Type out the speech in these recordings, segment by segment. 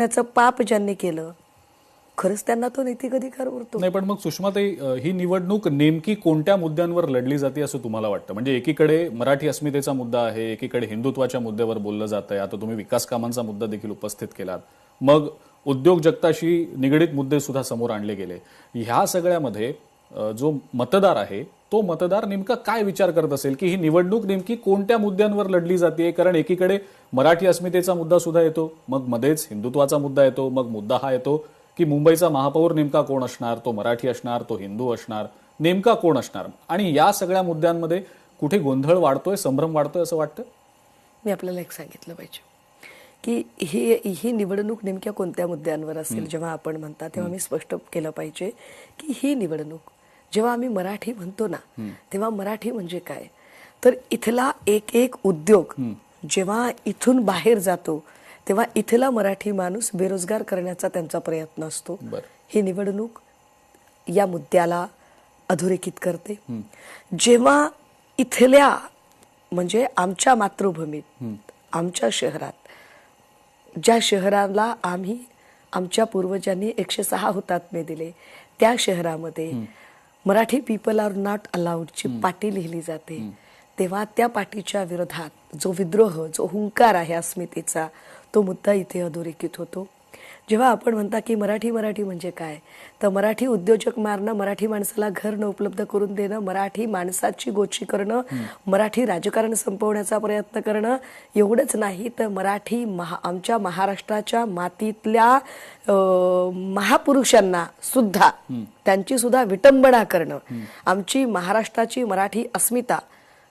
त्याचं पाप ज्यांनी केलं खरंच त्यांना तो नैतिक अधिकार उरतो. नाही, पण मग सुषमाताई, ही निवडणूक नेमकी कोणत्या मुद्द्यांवर लढली जाते असं तुम्हाला वाटतं? म्हणजे एकीकडे मराठी अस्मितेचा मुद्दा आहे, एकीकडे हिंदुत्वाच्या मुद्द्यावर बोललं जात आहे, आता तुम्ही विकास कामांचा मुद्दा देखील उपस्थित केलात, मग उद्योग जगताशी निगडीत मुद्दे सुद्धा समोर आणले गेले. ह्या सगळ्यामध्ये जो मतदार आहे तो मतदार नेमका काय विचार करत असेल की ही निवडणूक नेमकी कोणत्या मुद्द्यांवर लढली जाते? कारण एकीकडे मराठी अस्मितेचा मुद्दा सुद्धा येतो, मग मध्येच हिंदुत्वाचा मुद्दा येतो, मग मुद्दा हा येतो की मुंबईचा महापौर नेमका कोण असणार, तो मराठी असणार, तो हिंदू असणार, नेमका कोण असणार? आणि या सगळ्या मुद्द्यांमध्ये कुठे गोंधळ वाढतोय, संभ्रम वाढतोय असं वाटतं? मी आपल्याला एक सांगितलं पाहिजे की ही निवडणूक नेमक्या कोणत्या मुद्द्यांवर असेल. जेव्हा आपण म्हणता तेव्हा मी स्पष्ट केलं पाहिजे की ही निवडणूक जेव्हा आम्ही मराठी म्हणतो ना तेव्हा मराठी म्हणजे काय, तर इथला एक एक उद्योग जेव्हा इथून बाहेर जातो तेव्हा इथला मराठी माणूस बेरोजगार करण्याचा त्यांचा प्रयत्न असतो. ही निवडणूक या मुद्द्याला अधोरेखित करते. जेव्हा इथल्या म्हणजे आमच्या मातृभूमीत, आमच्या शहरात, ज्या शहराला आम्ही आमच्या पूर्वजांनी 106 हुतात्मे दिले, त्या शहरामध्ये मराठी पीपल आर नॉट अलाउडची पाटी लिहिली जाते, तेव्हा त्या पाटीच्या विरोधात जो विद्रोह, जो हुंकार आहे अस्मितेचा, तो मुद्दा इथे अधोरेखित होतो. जेव्हा आपण म्हणता की मराठी मराठी म्हणजे काय, तर मराठी उद्योजक मारणं, मराठी माणसाला घर न उपलब्ध करून देणं, मराठी माणसाची गोची करणं, मराठी राजकारण संपवण्याचा प्रयत्न करणं, एवढंच नाही तर मराठी आमच्या महाराष्ट्राच्या मातीतल्या महापुरुषांना सुद्धा त्यांची सुद्धा विटंबना करणं, आमची महाराष्ट्राची मराठी अस्मिता,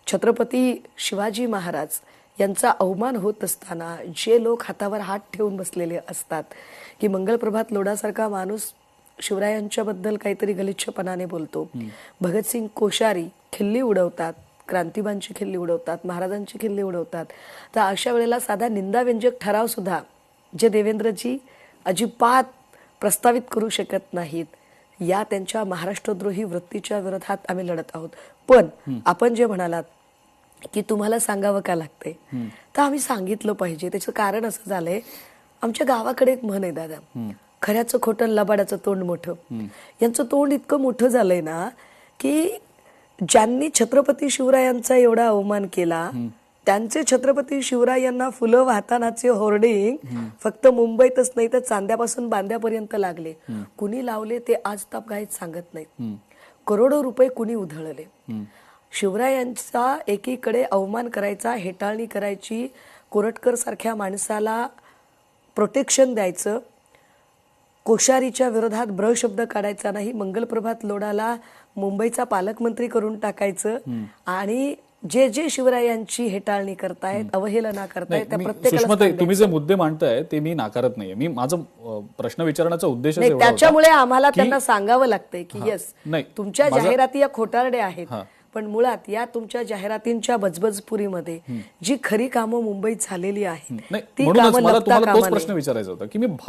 छत्रपती शिवाजी महाराज यांचा अवमान होत असताना जे लोक हातावर हात ठेवून बसलेले असतात की मंगलप्रभात लोढासारखा माणूस शिवरायांच्या बद्दल काहीतरी गलिच्छपणाने बोलतो, भगतसिंग कोश्यारी खिल्ली उडवतात, क्रांतिबांची खिल्ली उडवतात, महाराजांची खिल्ली उडवतात, तर अशा वेळेला साधा निंदाव्यंजक ठराव सुद्धा जे देवेंद्रजी अजिबात प्रस्तावित करू शकत नाहीत, या त्यांच्या महाराष्ट्रद्रोही वृत्तीच्या विरोधात आम्ही लढत आहोत. पण आपण जे म्हणालात की तुम्हाला सांगावं का लागतंय, तर आम्ही सांगितलं पाहिजे. त्याचं कारण असं झालंय, आमच्या गावाकडे एक म्हण आहे दादा, खऱ्याचं खोटं लबाडाचं तोंड मोठं. यांचं तोंड इतकं मोठं झालंय ना की ज्यांनी छत्रपती शिवरायांचा एवढा अवमान केला, त्यांचे छत्रपती शिवरायांना फुलं वाहतानाचे होर्डिंग फक्त मुंबईतच नाही तर चांद्यापासून बांद्यापर्यंत लागले. कुणी लावले ते आज तापगायत सांगत नाहीत. करोडो रुपये कुणी उधळले. शिवरायांचा एकीकडे अवमान करायचा, हेटाळणी करायची, कोरटकर सारख्या माणसाला प्रोटेक्शन द्यायचं, कोश्यारीच्या विरोधात ब्र शब्द काढायचा नाही, मंगलप्रभात लोढाला मुंबईचा पालकमंत्री करून टाकायचं, आणि जे जे शिवरायांची हेटाळणी करतायत, अवहेलना करतायत, त्या प्रत्येकाला तुम्ही जे मुद्दे मांडताय ते मी नाकारत नाहीये. मी माझा प्रश्न विचारण्याचा उद्देश त्याच्यामुळे आम्हाला त्यांना सांगावं लागतंय की येस, तुमच्या जाहिराती या खोटारड्या आहेत, पण मुळात या तुमच्या जाहिरातींच्या बजबजपुरीमध्ये जी खरी कामं मुंबईत झालेली आहेत ती कामं मला तुम्हाला तोच प्रश्न विचारायचा होता की मी